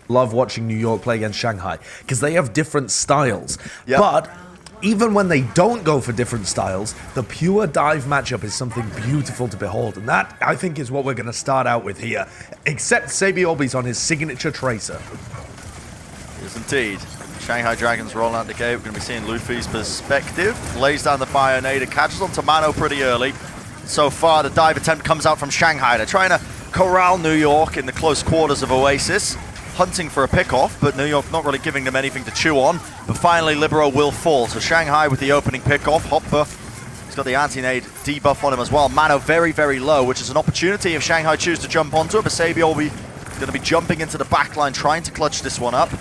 love watching New York play against Shanghai because they have different styles. Yep. But even when they don't go for different styles, the pure dive matchup is something beautiful to behold. And that, I think, is what we're going to start out with here. Except Sabiobi's on his signature Tracer. Yes, indeed. Shanghai Dragons rolling out the gate. We're going to be seeing Luffy's perspective. Lays down the Bionade, catches onto Mano pretty early. So far, the dive attempt comes out from Shanghai. They're trying to corral New York in the close quarters of Oasis, hunting for a pickoff, but New York not really giving them anything to chew on. But finally, Libero will fall. So Shanghai with the opening pickoff. Hopper, he's got the anti-nade debuff on him as well. Mano very, very low, which is an opportunity if Shanghai choose to jump onto it. But Sabio will be going to be jumping into the backline, trying to clutch this one up.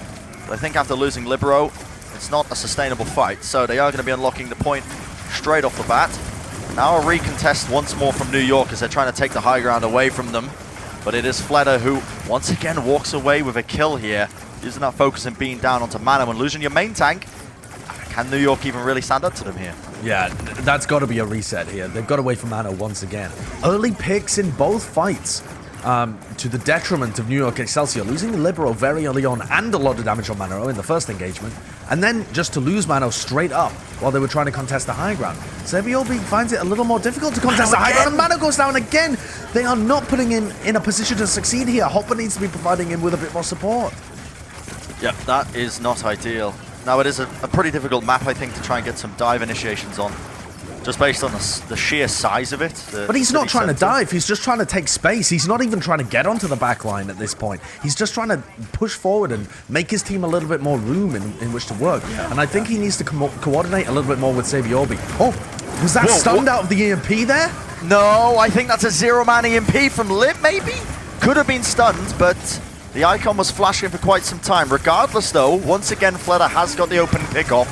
But I think after losing Libero, it's not a sustainable fight. So they are going to be unlocking the point straight off the bat. Now a recontest once more from New York as they're trying to take the high ground away from them. But it is FLETA who once again walks away with a kill here, using that focus and being down onto Mano and losing your main tank. Can New York even really stand up to them here? Yeah, that's got to be a reset here. They've got away from Mano once again. Early picks in both fights. To the detriment of New York Excelsior, losing Libero very early on and a lot of damage on Mano in the first engagement, and then just to lose Mano straight up while they were trying to contest the high ground. Sabiobi finds it a little more difficult to contest the high ground, and Mano goes down again. They are not putting him in a position to succeed here. Hopper needs to be providing him with a bit more support. Yep, that is not ideal. Now it is a pretty difficult map, I think, to try and get some dive initiations on. Just based on the sheer size of it. But he's not trying to dive, he's just trying to take space. He's not even trying to get onto the back line at this point. He's just trying to push forward and make his team a little bit more room in which to work. Yeah, and I think he needs to coordinate a little bit more with Sabiobi. Oh, was that stunned out of the EMP there? No, I think that's a zero-man EMP from Lib, maybe? Could have been stunned, but the icon was flashing for quite some time. Regardless, though, once again, FLETA has got the opening pickoff.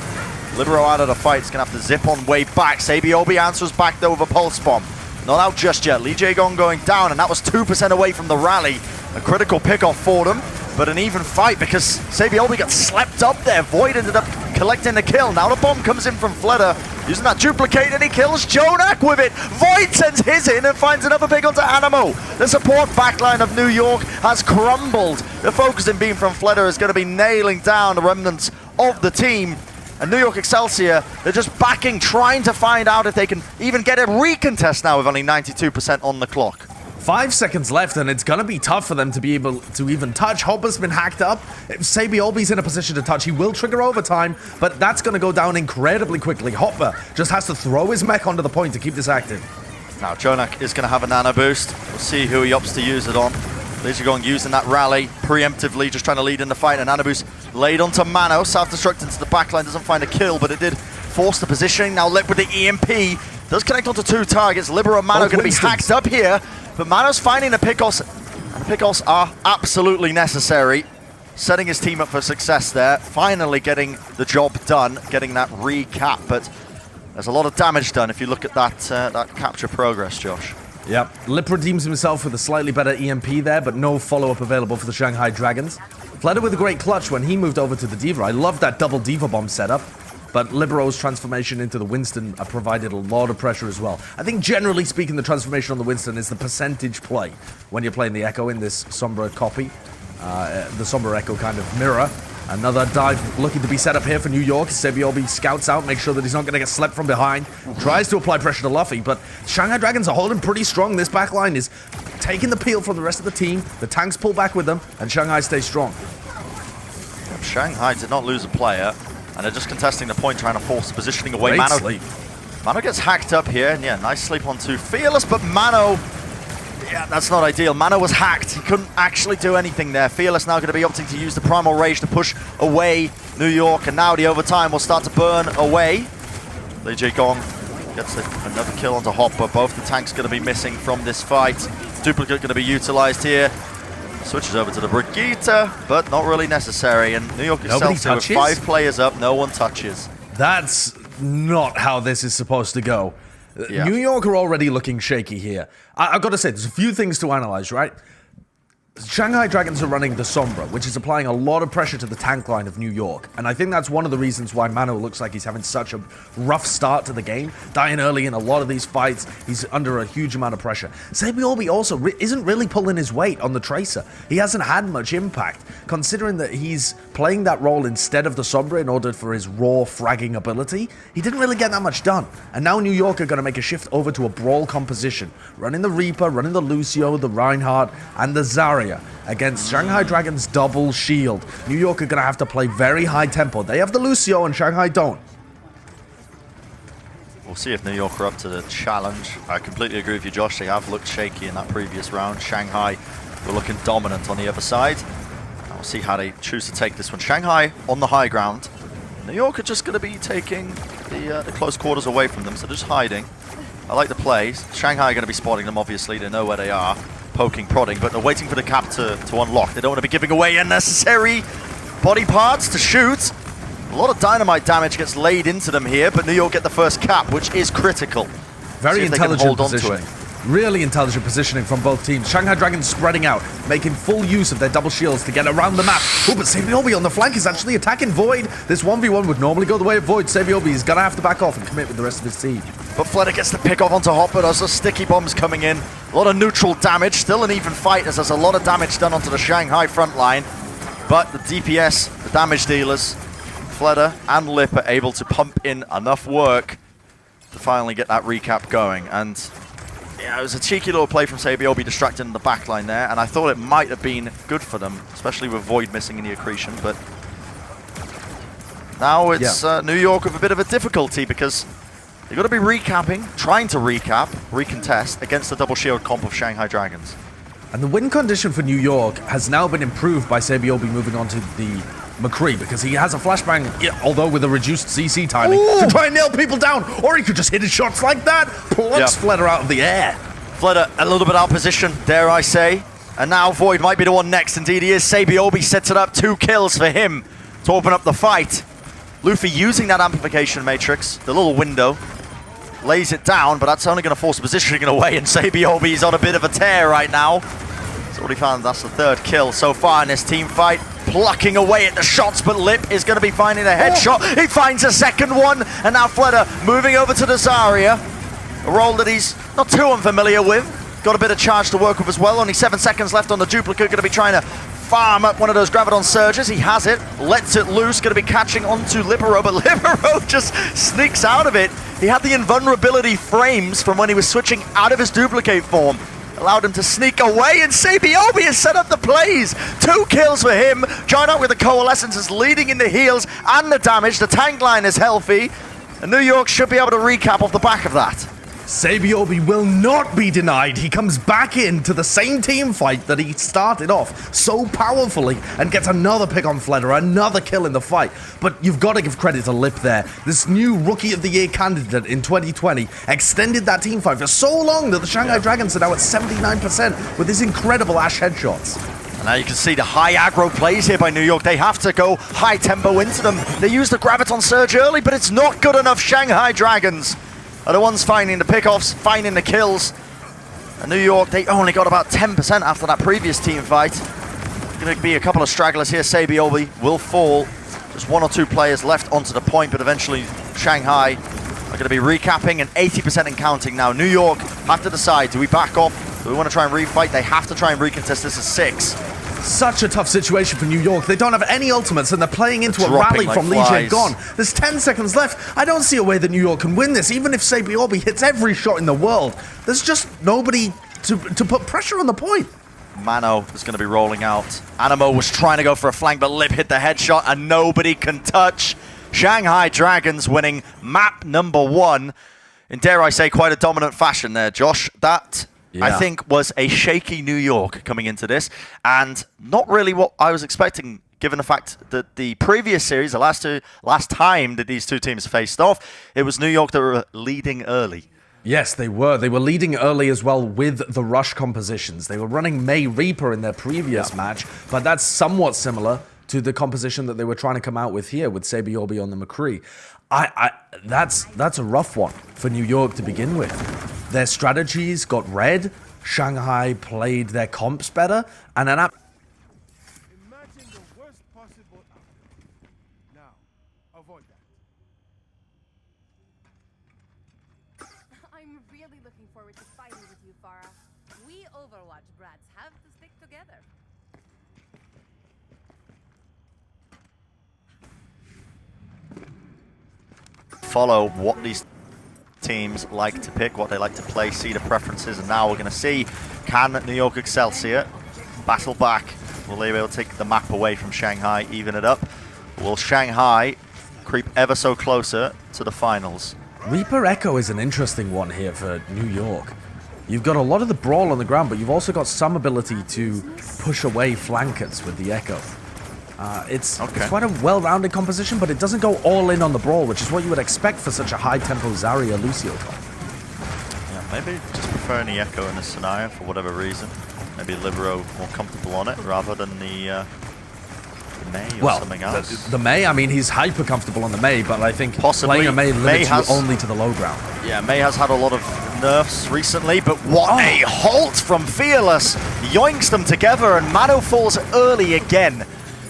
Libero out of the fight, is going to have to zip on way back. Sabiobi answers back though with a pulse bomb. Not out just yet. Lee Jae-gong going down, and that was 2% away from the rally. A critical pickoff for them, but an even fight because Sabiobi got slept up there. Void ended up collecting the kill. Now the bomb comes in from FLETA, using that duplicate, and he kills Jonak with it. Void sends his in and finds another pick onto Animo. The support backline of New York has crumbled. The focusing beam from FLETA is going to be nailing down the remnants of the team. And New York Excelsior, they're just backing, trying to find out if they can even get a recontest now with only 92% on the clock. 5 seconds left, and it's going to be tough for them to be able to even touch. Hopper's been hacked up. If Sabiobi's in a position to touch, he will trigger overtime, but that's going to go down incredibly quickly. Hopper just has to throw his mech onto the point to keep this active. Now, Jonak is going to have a nano boost. We'll see who he opts to use it on. Lee Jae-gong using that rally preemptively, just trying to lead in the fight, and Anubis laid onto Mano. Self-destruct into the backline, doesn't find a kill, but it did force the positioning. Now Lip with the EMP, does connect onto two targets. Libero and Mano going to be hacked up here, but Mano's finding the pickoffs, and the pickoffs are absolutely necessary. Setting his team up for success there, finally getting the job done, getting that recap, but there's a lot of damage done if you look at that, that capture progress, Josh. Yep, Lip redeems himself with a slightly better EMP there, but no follow-up available for the Shanghai Dragons. FLETA with a great clutch when he moved over to the Diva. I love that double Diva bomb setup, but Libero's transformation into the Winston provided a lot of pressure as well. I think generally speaking, the transformation on the Winston is the percentage play when you're playing the Echo in this Sombra copy, the Sombra Echo kind of mirror. Another dive looking to be set up here for New York. Sabiobi scouts out, makes sure that he's not going to get slept from behind. Tries to apply pressure to Luffy, but Shanghai Dragons are holding pretty strong. This backline is taking the peel from the rest of the team. The tanks pull back with them, and Shanghai stays strong. Shanghai did not lose a player, and they're just contesting the point, trying to force the positioning away. Mano gets hacked up here, and yeah, nice sleep onto Fearless, but Mano... yeah, that's not ideal. Mano was hacked. He couldn't actually do anything there. Fearless now going to be opting to use the Primal Rage to push away New York, and now the overtime will start to burn away. Lee Jae-gong gets another kill onto Hopper. Both the tanks going to be missing from this fight. Duplicate going to be utilized here. Switches over to the Brigitte, but not really necessary. And New York Excelsior with 5 players up, no one touches. That's not how this is supposed to go. Yeah. New York are already looking shaky here. I've got to say, there's a few things to analyze, right? Shanghai Dragons are running the Sombra, which is applying a lot of pressure to the tank line of New York, and I think that's one of the reasons why Mano looks like he's having such a rough start to the game, dying early in a lot of these fights. He's under a huge amount of pressure. Sabiobi also isn't really pulling his weight on the Tracer. He hasn't had much impact, considering that he's playing that role instead of the Sombra in order for his raw fragging ability. He didn't really get that much done, and now New York are going to make a shift over to a brawl composition, running the Reaper, running the Lucio, the Reinhardt, and the Zarya against Shanghai Dragon's double shield. New York are going to have to play very high tempo. They have the Lucio and Shanghai don't. We'll see if New York are up to the challenge. I completely agree with you, Josh. They have looked shaky in that previous round. Shanghai were looking dominant on the other side. And we'll see how they choose to take this one. Shanghai on the high ground. New York are just going to be taking the close quarters away from them, so they're just hiding. I like the plays. Shanghai are going to be spotting them, obviously. They know where they are. Poking, prodding, but they're waiting for the cap to unlock. They don't want to be giving away unnecessary body parts to shoot. A lot of dynamite damage gets laid into them here, but New York get the first cap, which is critical. Very intelligent positioning. Really intelligent positioning from both teams. Shanghai Dragons spreading out, making full use of their double shields to get around the map. Oh, but Sabiobi on the flank is actually attacking Void. This 1v1 would normally go the way of Void. Sabiobi is going to have to back off and commit with the rest of his team. But FLETA gets the pick off onto Hopper. There's a sticky bombs coming in. A lot of neutral damage. Still an even fight as there's a lot of damage done onto the Shanghai front line. But the DPS, the damage dealers, FLETA and Lip are able to pump in enough work to finally get that recap going. And yeah, it was a cheeky little play from Sabiobi distracting the backline there, and I thought it might have been good for them, especially with Void missing in the accretion, but now it's New York with a bit of a difficulty because they've got to be recapping, trying to recontest against the double shield comp of Shanghai Dragons. And the win condition for New York has now been improved by Sabiobi moving on to the McCree, because he has a flashbang, although with a reduced CC timing, to try and nail people down, or he could just hit his shots like that, plucks FLETA out of the air. FLETA a little bit out of position, dare I say, and now Void might be the one next. Indeed he is. Sabiobi sets it up, 2 kills for him to open up the fight. Luffy using that amplification matrix, the little window, lays it down, but that's only going to force positioning away, and Sabiobi's on a bit of a tear right now. He's already found that's the 3rd kill so far in this team fight. Plucking away at the shots, but Lip is going to be finding a headshot. He finds a 2nd one, and now FLETA moving over to the Zarya. A role that he's not too unfamiliar with. Got a bit of charge to work with as well. Only 7 seconds left on the duplicate. Going to be trying to farm up one of those Graviton surges. He has it, lets it loose. Going to be catching onto Libero, but Libero just sneaks out of it. He had the invulnerability frames from when he was switching out of his duplicate form. Allowed him to sneak away, and Sabiobi has set up the plays. 2 kills for him. Joined up with the Coalescence is leading in the heals and the damage. The tank line is healthy, and New York should be able to recap off the back of that. Sabiobi will not be denied. He comes back into the same team fight that he started off so powerfully and gets another pick on FLETA, another kill in the fight. But you've got to give credit to Lip there. This new Rookie of the Year candidate in 2020 extended that team fight for so long that the Shanghai Dragons are now at 79% with his incredible Ash headshots. And now you can see the high aggro plays here by New York. They have to go high tempo into them. They use the Graviton Surge early, but it's not good enough. Shanghai Dragons are the ones finding the pickoffs, finding the kills. And New York, they only got about 10% after that previous team fight. Going to be a couple of stragglers here. Sabiobi will fall. Just 1 or 2 players left onto the point, but eventually Shanghai are going to be recapping and 80% and counting now. New York have to decide, do we back off? Do we want to try and refight? They have to try and recontest. This is 6. Such a tough situation for New York. They don't have any ultimates, and they're playing into a rally from Legion gone. There's 10 seconds left. I don't see a way that New York can win this, even if Sabiobi hits every shot in the world. There's just nobody to put pressure on the point. Mano is going to be rolling out. Animo was trying to go for a flank, but Lip hit the headshot, and nobody can touch. Shanghai Dragons winning map number 1 in, dare I say, quite a dominant fashion there, Josh. That, I think, was a shaky New York coming into this, and not really what I was expecting, given the fact that the previous series, the last time that these two teams faced off, it was New York that were leading early. Yes, they were. They were leading early as well with the rush compositions. They were running May Reaper in their previous match, but that's somewhat similar to the composition that they were trying to come out with here with Sabiobi on the McCree. That's a rough one for New York to begin with. Their strategies got read. Shanghai played their comps better, and then Imagine the worst possible outcome. Now, avoid that. I'm really looking forward to fighting with you, Farah. We Overwatch brats have to stick together. Follow what these teams like to pick, what they like to play, see the preferences, and now we're going to see, can New York Excelsior battle back? Will they be able to take the map away from Shanghai, even it up? Will Shanghai creep ever so closer to the finals? Reaper Echo is an interesting one here for New York. You've got a lot of the brawl on the ground, but you've also got some ability to push away flankers with the Echo. It's quite a well-rounded composition, but it doesn't go all in on the brawl, which is what you would expect for such a high-tempo Zarya Lucio comp. Yeah, maybe just preferring the Echo in this scenario for whatever reason. Maybe Libero more comfortable on it rather than the Mei or something else. The Mei, I mean, he's hyper comfortable on the Mei, but I think possibly playing a Mei limits you only to the low ground. Yeah, Mei has had a lot of nerfs recently, but what a halt from Fearless! Yoinks them together, and Mano falls early again.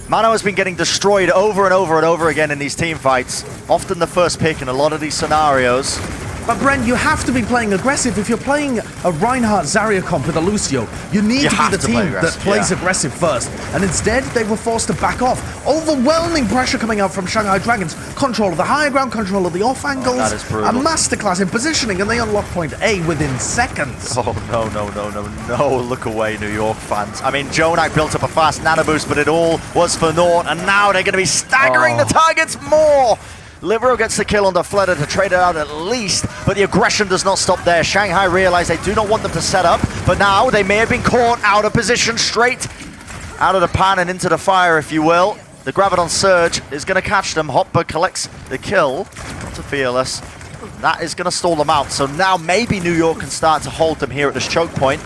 Mano has been getting destroyed over and over and over again in these team fights. Often the first pick in a lot of these scenarios. But Brent, you have to be playing aggressive. If you're playing a Reinhardt Zarya comp with a Lucio, you need to be the team that plays aggressive first. And instead, they were forced to back off. Overwhelming pressure coming out from Shanghai Dragons. Control of the higher ground, control of the off angles. That is brutal. A masterclass in positioning, and they unlock point A within seconds. Oh, no. Look away, New York fans. I mean, Jonak built up a fast nano boost, but it all was for naught. And now they're going to be staggering the targets more. Libero gets the kill on the FLETA to trade it out at least, but the aggression does not stop there. Shanghai realize they do not want them to set up, but now they may have been caught out of position, straight out of the pan and into the fire, if you will. The Graviton Surge is going to catch them. Hopper collects the kill to Fearless. That is going to stall them out, so now maybe New York can start to hold them here at this choke point.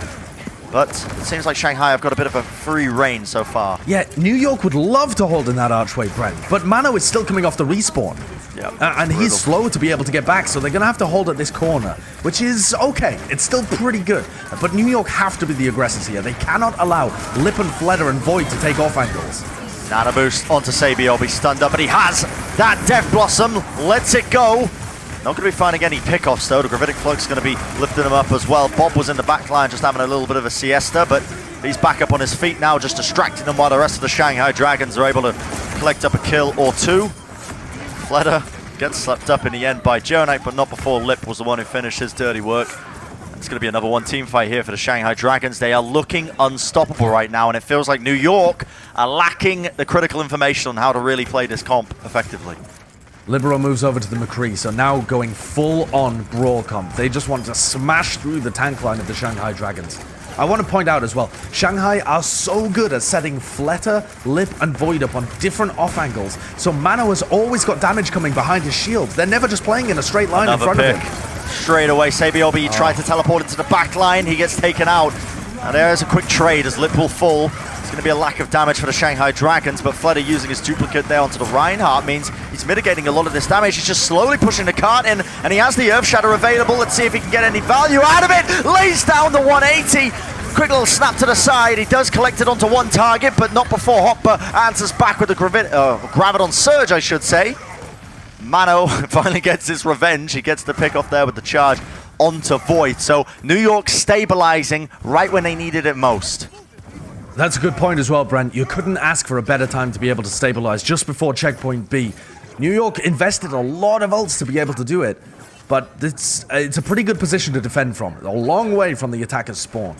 But it seems like Shanghai have got a bit of a free reign so far. Yeah, New York would love to hold in that archway, Brent, but Mano is still coming off the respawn. Yep, and he's slow to be able to get back, so they're going to have to hold at this corner, which is okay. It's still pretty good. But New York have to be the aggressors here. They cannot allow Lip and FLETA and Void to take off angles. Nano boost onto Sabiel, be stunned up, but he has that Death Blossom, lets it go. Not going to be finding any pickoffs though. The Gravitic Flux going to be lifting him up as well. Bob was in the back line just having a little bit of a siesta, but he's back up on his feet now, just distracting them while the rest of the Shanghai Dragons are able to collect up a kill or two. FLETA gets slapped up in the end by Jonak, but not before Lip was the one who finished his dirty work. It's going to be another one team fight here for the Shanghai Dragons. They are looking unstoppable right now, and it feels like New York are lacking the critical information on how to really play this comp effectively. Libero moves over to the McCree, so now going full-on brawl comp. They just want to smash through the tank line of the Shanghai Dragons. I want to point out as well, Shanghai are so good at setting FLETA, Lip, and Void up on different off angles, so Mano has always got damage coming behind his shield. They're never just playing in a straight line in front of him. Straight away, Sabiobi tried to teleport into the back line. He gets taken out. And there's a quick trade as Lip will fall. It's going to be a lack of damage for the Shanghai Dragons, but FLETA using his duplicate there onto the Reinhardt means he's mitigating a lot of this damage. He's just slowly pushing the cart in, and he has the Earth Shatter available. Let's see if he can get any value out of it. Lays down the 180. Quick little snap to the side. He does collect it onto one target, but not before Hopper answers back with the Graviton Surge, I should say. Mano finally gets his revenge. He gets the pick off there with the charge onto Void. So New York stabilizing right when they needed it most. That's a good point as well, Brent. You couldn't ask for a better time to be able to stabilize just before checkpoint B. New York invested a lot of ults to be able to do it, but it's a pretty good position to defend from. A long way from the attacker's spawn.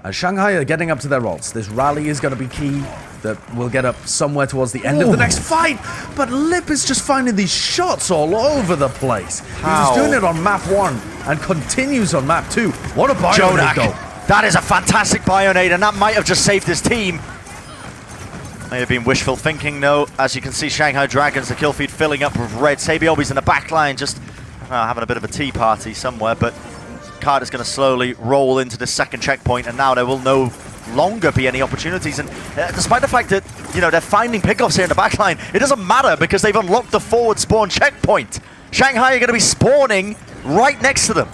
As Shanghai are getting up to their ults, this rally is going to be key. That will get up somewhere towards the end of the next fight. But Lip is just finding these shots all over the place. He's doing it on map 1 and continues on map 2. What a Bionade though. That is a fantastic Bionade, and that might have just saved his team. May have been wishful thinking, though. As you can see, Shanghai Dragons, the kill feed filling up with red. Sabiobi's in the back line, just having a bit of a tea party somewhere, but card is going to slowly roll into the second checkpoint, and now there will no longer be any opportunities. And despite the fact that, you know, they're finding pickoffs here in the backline, it doesn't matter because they've unlocked the forward spawn checkpoint. Shanghai are going to be spawning right next to them.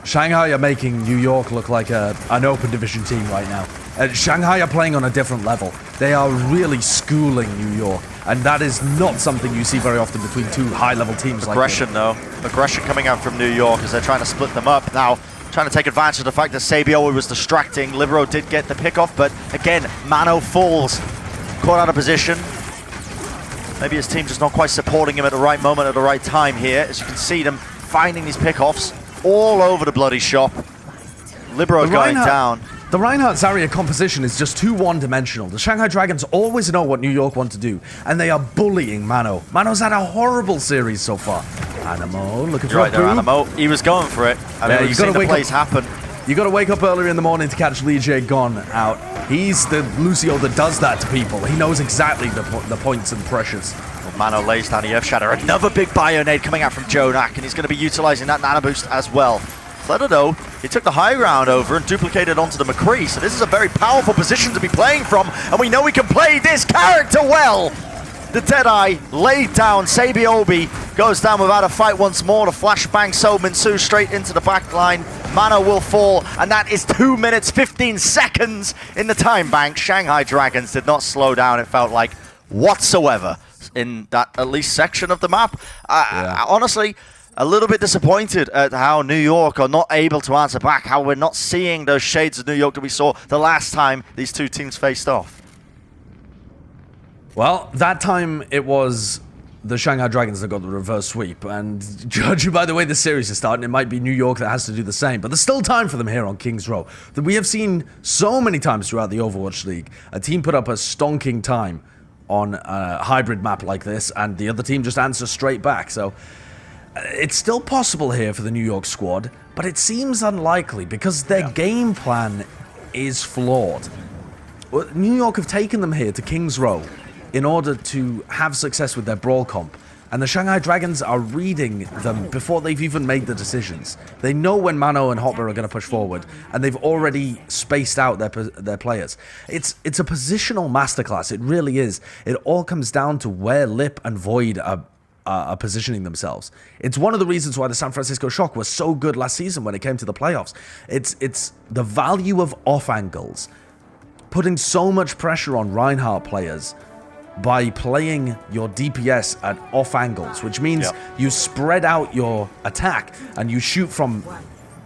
Shanghai are making New York look like an open division team right now. Shanghai are playing on a different level. They are really schooling New York, and that is not something you see very often between two high-level teams. Aggression, though. Aggression coming out from New York as they're trying to split them up. Now, trying to take advantage of the fact that Sabiowi was distracting. Libero did get the pickoff, but again, Mano falls. Caught out of position. Maybe his team just not quite supporting him at the right moment, at the right time here. As you can see them finding these pickoffs all over the bloody shop. Libero going down. The Reinhardt-Zarya composition is just too one-dimensional. The Shanghai Dragons always know what New York want to do, and they are bullying Mano. Mano's had a horrible series so far. Animo, looking for right there, Animo. He was going for it. I mean, you've seen the plays happen. You got to wake up earlier in the morning to catch Li Jae-gon out. He's the Lucio that does that to people. He knows exactly the points and pressures. Well, Mano lays down the Earth Shatter. Another big bio nade coming out from Jonak, and he's going to be utilizing that nano boost as well. FLETA, though, he took the high ground over and duplicated onto the McCree, so this is a very powerful position to be playing from, and we know he can play this character well! The Deadeye laid down, Sabiobi goes down without a fight once more, the flashbang So Minsu straight into the back line. Mano will fall, and that is 2 minutes, 15 seconds in the time bank. Shanghai Dragons did not slow down, it felt like, whatsoever, in that at least section of the map. Honestly, a little bit disappointed at how New York are not able to answer back, how we're not seeing those shades of New York that we saw the last time these two teams faced off. Well, that time it was the Shanghai Dragons that got the reverse sweep, and judging by the way the series is starting, it might be New York that has to do the same, but there's still time for them here on King's Row. That we have seen so many times throughout the Overwatch League, a team put up a stonking time on a hybrid map like this, and the other team just answers straight back, so it's still possible here for the New York squad, but it seems unlikely because their game plan is flawed. New York have taken them here to King's Row in order to have success with their brawl comp, and the Shanghai Dragons are reading them before they've even made the decisions. They know when Mano and Hopper are going to push forward, and they've already spaced out their players. It's a positional masterclass, it really is. It all comes down to where Lip and Void are positioning themselves. It's one of the reasons why the San Francisco Shock was so good last season when it came to the playoffs. It's the value of off angles, putting so much pressure on Reinhardt players by playing your DPS at off angles, which means you spread out your attack and you shoot from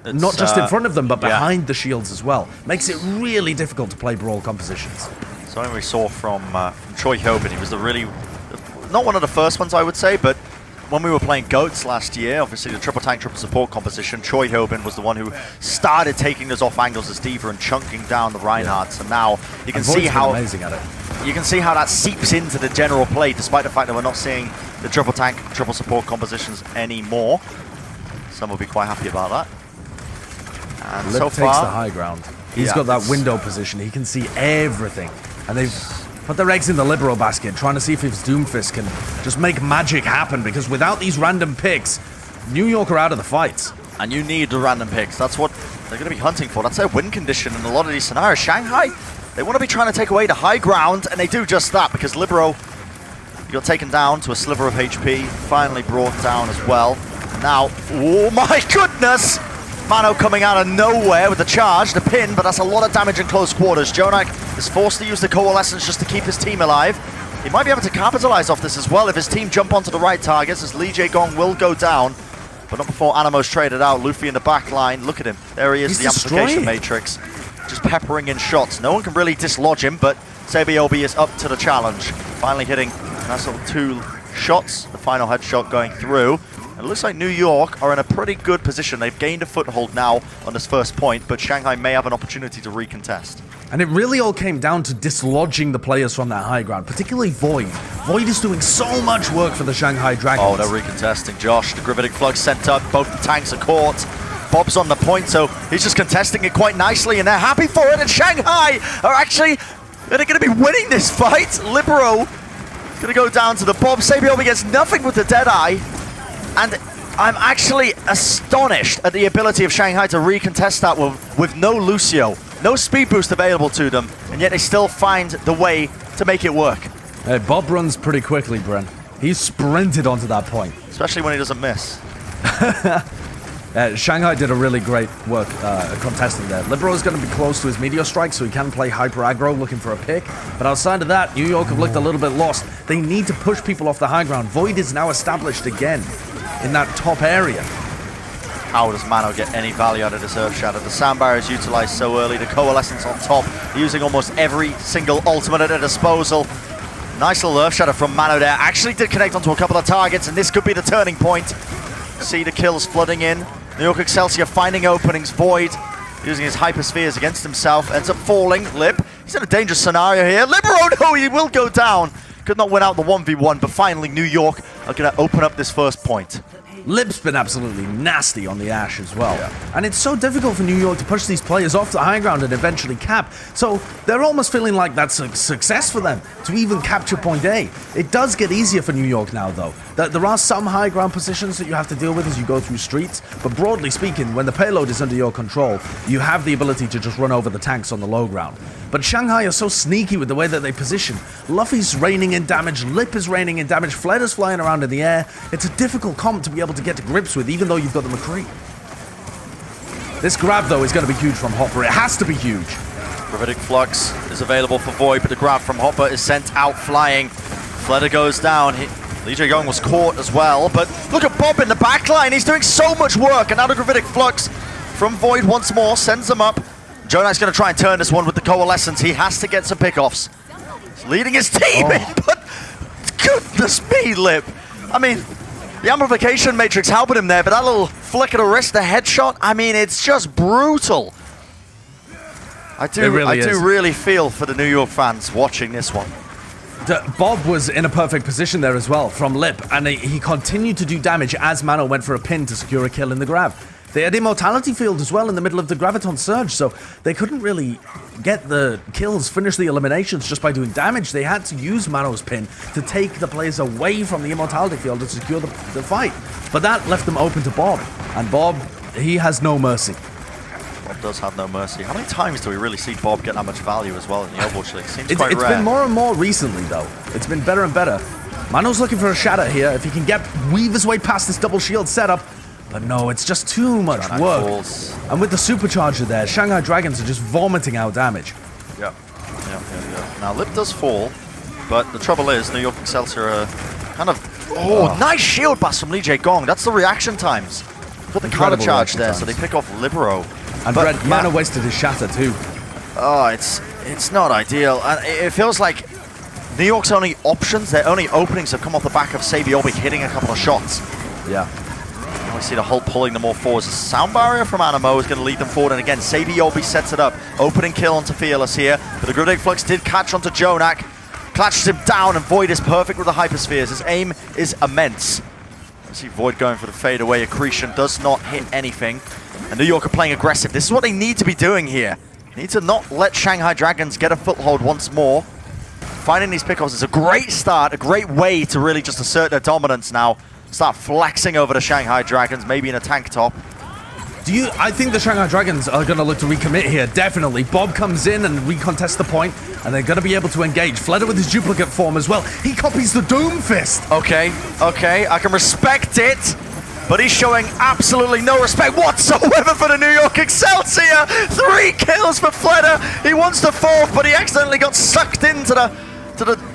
not just in front of them, but behind the shields as well. Makes it really difficult to play brawl compositions. Something we saw from Choi Hyobin. He was not one of the first ones, I would say, but when we were playing GOATs last year, obviously the triple tank, triple support composition, Choi Hyobin was the one who started taking those off angles as D.Va and chunking down the Reinhardts, and now you can see how amazing at it. You can see how that seeps into the general play, despite the fact that we're not seeing the triple tank, triple support compositions anymore. Some will be quite happy about that. And Lip so takes far, the high ground. He's got that window position. He can see everything, and they've put their eggs in the Libero basket, trying to see if his Doomfist can just make magic happen, because without these random picks, New York are out of the fights. And you need the random picks. That's what they're going to be hunting for. That's their win condition in a lot of these scenarios. Shanghai, they want to be trying to take away the high ground, and they do just that, because Libero got taken down to a sliver of HP, finally brought down as well. Now, oh my goodness! Mano coming out of nowhere with the charge, the pin, but that's a lot of damage in close quarters. Jonak is forced to use the Coalescence just to keep his team alive. He might be able to capitalize off this as well if his team jump onto the right targets, as Li Jae-gong will go down, but not before Animo's traded out. Luffy in the back line, look at him. There he is, the amplification matrix, just peppering in shots. No one can really dislodge him, but Sabiobi is up to the challenge. Finally hitting nice little 2 shots, the final headshot going through. And it looks like New York are in a pretty good position. They've gained a foothold now on this first point, but Shanghai may have an opportunity to recontest. And it really all came down to dislodging the players from that high ground, particularly Void. Void is doing so much work for the Shanghai Dragons. Oh, they're recontesting. Josh, the Gravitic Flux sent up. Both the tanks are caught. Bob's on the point, so he's just contesting it quite nicely, and they're happy for it. And Shanghai are actually going to be winning this fight. Libero going to go down to the Bob. Sabiobi gets nothing with the Deadeye. And I'm actually astonished at the ability of Shanghai to recontest that with no Lucio, no speed boost available to them, and yet they still find the way to make it work. Hey, Bob runs pretty quickly, Bren. He's sprinted onto that point. Especially when he doesn't miss. Shanghai did a really great work contesting there. Libero is going to be close to his Meteor Strike, so he can play hyper aggro looking for a pick. But outside of that, New York have looked a little bit lost. They need to push people off the high ground. Void is now established again in that top area. How does Mano get any value out of this Earth Shatter? The sound barrier is utilized so early, the Coalescence on top, using almost every single ultimate at their disposal. Nice little Earth Shatter from Mano there. Actually did connect onto a couple of targets, and this could be the turning point. See the kills flooding in. New York Excelsior finding openings. Void using his hyperspheres against himself. Ends up falling. Lip, he's in a dangerous scenario here. Libero, no, he will go down. Could not win out the 1v1, but finally New York are going to open up this first point. Lip's been absolutely nasty on the Ash as well. And it's so difficult for New York to push these players off the high ground and eventually cap. So they're almost feeling like that's a success for them to even capture point A. It does get easier for New York now, though. There are some high ground positions that you have to deal with as you go through streets. But broadly speaking, when the payload is under your control, you have the ability to just run over the tanks on the low ground. But Shanghai are so sneaky with the way that they position. Luffy's raining in damage, Lip is raining in damage, FLETA's flying around in the air. It's a difficult comp to be able to get to grips with, even though you've got the McCree. This grab, though, is going to be huge from Hopper. It has to be huge. Gravitic Flux is available for Void, but the grab from Hopper is sent out flying. FLETA goes down. Lee Jae-gong was caught as well, but look at Bob in the backline. He's doing so much work, and now the Gravitic Flux from Void once more sends them up. Jonak's going to try and turn this one with the Coalescence. He has to get some pickoffs. He's leading his team in, but goodness me, Lip. I mean, the amplification matrix helping him there, but that little flick of the wrist, the headshot, I mean, it's just brutal. I do really feel for the New York fans watching this one. Bob was in a perfect position there as well from Lip, and he continued to do damage as Mano went for a pin to secure a kill in the grab. They had Immortality Field as well in the middle of the Graviton Surge, so they couldn't really get the kills, finish the eliminations just by doing damage. They had to use Mano's pin to take the players away from the Immortality Field to secure the fight. But that left them open to Bob, and Bob, he has no mercy. Bob does have no mercy. How many times do we really see Bob get that much value as well in the Overwatch League? Seems quite rare. It's been more and more recently, though. It's been better and better. Mano's looking for a shatter here. If he can weave his way past this double shield setup. But no, it's just too much work. Falls. And with the supercharger there, Shanghai Dragons are just vomiting out damage. Yeah. Now, Lip does fall, but the trouble is, New York Excelsior are kind of... nice shield blast from Lee Jae-gong. That's the reaction times. Put the counter charge there, so they pick off Libero. And Mano wasted his shatter too. Oh, it's not ideal. And it feels like New York's only options, their only openings have come off the back of Sabiobi hitting a couple of shots. Yeah. We see the Hulk pulling them all forwards. The sound barrier from Animo is going to lead them forward. And again, Sabiobi sets it up. Opening kill onto Fearless here. But the Gravitic Flux did catch onto Jonak. Clutches him down, and Void is perfect with the Hyperspheres. His aim is immense. You see Void going for the fadeaway. Accretion does not hit anything. And New York are playing aggressive. This is what they need to be doing here. They need to not let Shanghai Dragons get a foothold once more. Finding these pickoffs is a great start, a great way to really just assert their dominance now. Start flexing over the Shanghai Dragons, maybe in a tank top. I think the Shanghai Dragons are going to look to recommit here, definitely. Bob comes in and recontests the point, and they're going to be able to engage. FLETA with his duplicate form as well. He copies the Doom Fist. Okay, I can respect it, but he's showing absolutely no respect whatsoever for the New York Excelsior. 3 kills for FLETA. He wants the 4th, but he accidentally got sucked into the...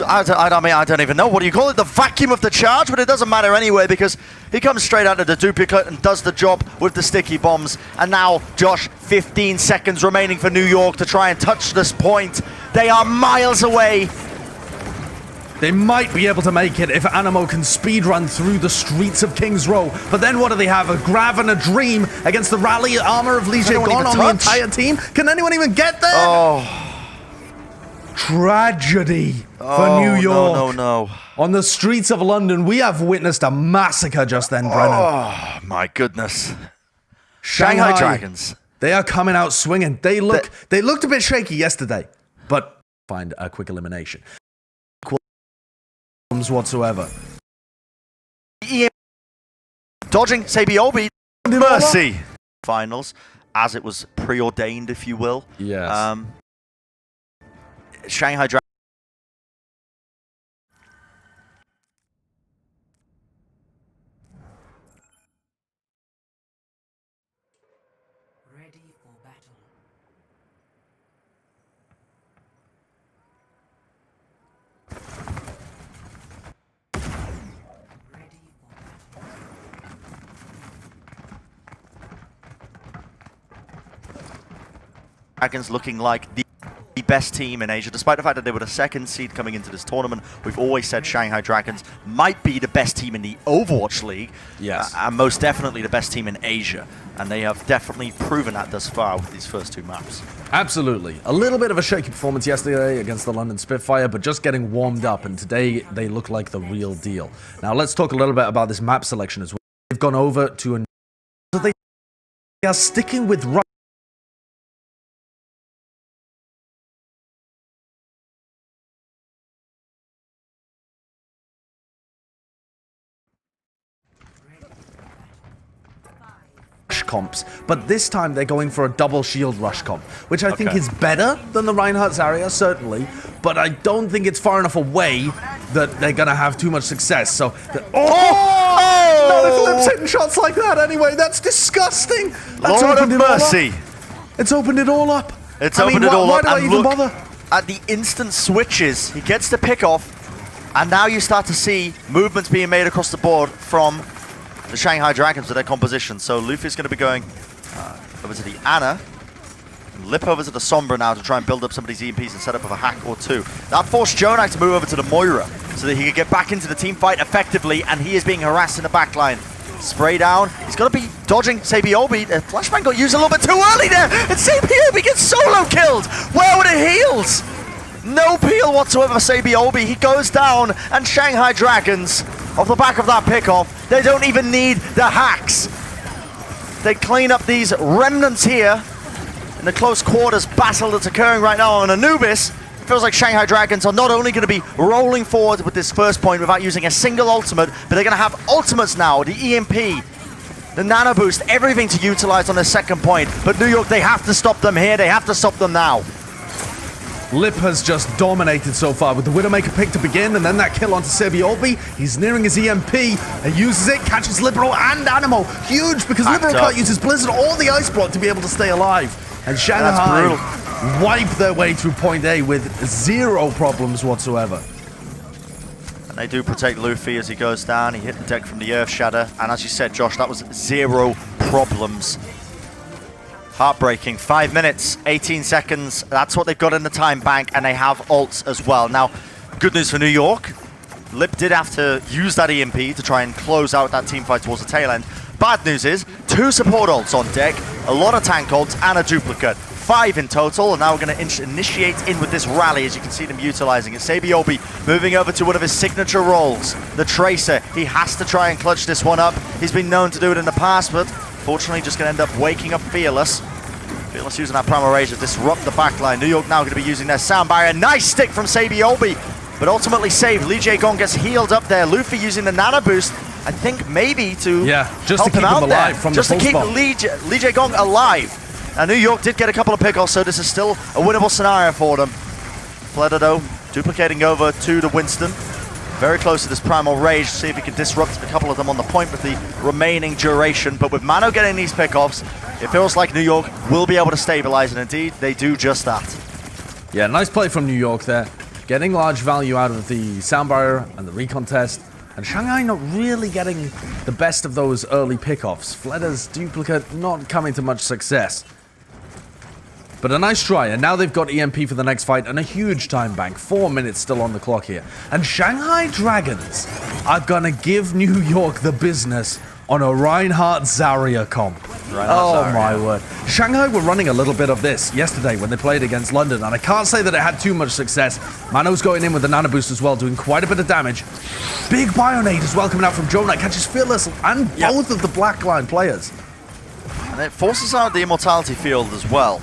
I don't even know, what do you call it? The vacuum of the charge, but it doesn't matter anyway because he comes straight out of the duplicate and does the job with the sticky bombs. And now, Josh, 15 seconds remaining for New York to try and touch this point. They are miles away. They might be able to make it if Animo can speedrun through the streets of King's Row. But then what do they have? A Grav and a Dream against the rally armor of Lee Jae-gong on the entire team? Can anyone even get there? Oh. Tragedy for New York. No. On the streets of London, we have witnessed a massacre just then, Brennan. Oh, my goodness. Shanghai Dragons. They are coming out swinging. They looked a bit shaky yesterday, but find a quick elimination. Whatsoever. Dodging Sabiobi. Mercy. Finals, as it was preordained, if you will. Yes. Shanghai Dragons. Dragons looking like the best team in Asia, despite the fact that they were the second seed coming into this tournament. We've always said Shanghai Dragons might be the best team in the Overwatch League, yes, and most definitely the best team in Asia, and they have definitely proven that thus far with these first two maps. Absolutely. A little bit of a shaky performance yesterday against the London Spitfire, but just getting warmed up, and today they look like the real deal. Now let's talk a little bit about this map selection as well. They've gone over to a... So they are sticking with... comps, but this time they're going for a double shield rush comp, which I think is better than the Reinhardt Zarya, certainly, but I don't think it's far enough away that they're gonna have too much success. So, not if Lip's hitting shots like that anyway. That's disgusting. That's Lord of mercy. It's opened it all up. It's opened it all why up. do I And even look bother? at the instant switches. He gets the pick off, and now you start to see movements being made across the board from the Shanghai Dragons with their composition. So Luffy's going to be going over to the Ana, and Lip over to the Sombra now to try and build up some of these EMPs and set up with a hack or two. That forced Jonak to move over to the Moira so that he could get back into the team fight effectively, and he is being harassed in the backline. Spray down. He's got to be dodging Sabiobi. The flashbang got used a little bit too early there, and Sabiobi gets solo killed. Where were the heals? No peel whatsoever for Sabiobi. He goes down, and Shanghai Dragons, off the back of that pickoff, they don't even need the hacks. They clean up these remnants here in the close quarters battle that's occurring right now on Anubis. It feels like Shanghai Dragons are not only going to be rolling forward with this first point without using a single ultimate, but they're going to have ultimates now, the EMP, the nano boost, everything to utilize on their second point. But New York, they have to stop them here. They have to stop them now. Lip has just dominated so far with the Widowmaker pick to begin, and then that kill onto Sabiobi. He's nearing his EMP and uses it, catches Libero and Animo. Huge, because Libero can't use his Blizzard or the Ice Block to be able to stay alive. And Shanghai wipe their way through point A with zero problems whatsoever. And they do protect Luffy as he goes down. He hit the deck from the Earth Shatter, and as you said, Josh, that was zero problems. Heartbreaking. 5 minutes, 18 seconds. That's what they've got in the time bank, and they have ults as well. Now, good news for New York. Lip did have to use that EMP to try and close out that team fight towards the tail end. Bad news is, 2 support ults on deck, a lot of tank ults, and a duplicate. 5 in total, and now we're going to initiate in with this rally, as you can see them utilizing it. Sabiobi moving over to one of his signature roles, the Tracer. He has to try and clutch this one up. He's been known to do it in the past, but fortunately just going to end up waking up Fearless. Fearless using that Primal Rage to disrupt the backline. New York now going to be using their sound barrier. Nice stick from Sabiobi, but ultimately saved. Lee Jae-gong gets healed up there. Luffy using the nano boost, I think maybe to just help to keep him out alive there. from just the to keep spot. Lee Jae-gong alive. And New York did get a couple of pickoffs, so this is still a winnable scenario for them. FLETA though, duplicating over to the Winston. Very close to this Primal Rage, see if he can disrupt a couple of them on the point with the remaining duration. But with Mano getting these pickoffs, it feels like New York will be able to stabilize, and indeed, they do just that. Yeah, nice play from New York there. Getting large value out of the sound barrier and the recon test. And Shanghai not really getting the best of those early pickoffs. FLETA's duplicate not coming to much success. But a nice try, and now they've got EMP for the next fight and a huge time bank. 4 minutes still on the clock here. And Shanghai Dragons are gonna give New York the business on a Reinhardt Zarya comp. My word. Shanghai were running a little bit of this yesterday when they played against London, and I can't say that it had too much success. Mano's going in with the nano boost as well, doing quite a bit of damage. Big Bionade as well coming out from Jonak, catches Fearless and both of the Blackline players. And it forces out the Immortality field as well,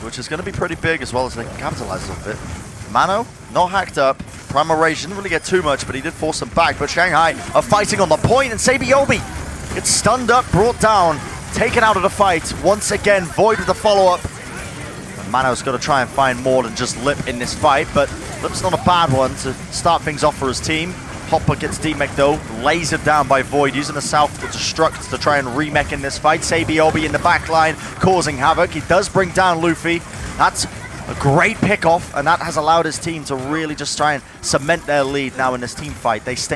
which is going to be pretty big as well, as they can capitalize a little bit. Mano, not hacked up. Primal Rage didn't really get too much, but he did force them back. But Shanghai are fighting on the point, and Sabiobi gets stunned up, brought down, taken out of the fight. Once again, Void with the follow-up. And Mano's got to try and find more than just Lip in this fight, but Lip's not a bad one to start things off for his team. Hopper gets D-Mech though, lasered down by Void, using the South to destruct to try and remech in this fight. Sabiobi in the back line, causing havoc. He does bring down Luffy. That's a great pickoff, and that has allowed his team to really just try and cement their lead now in this team fight. They stay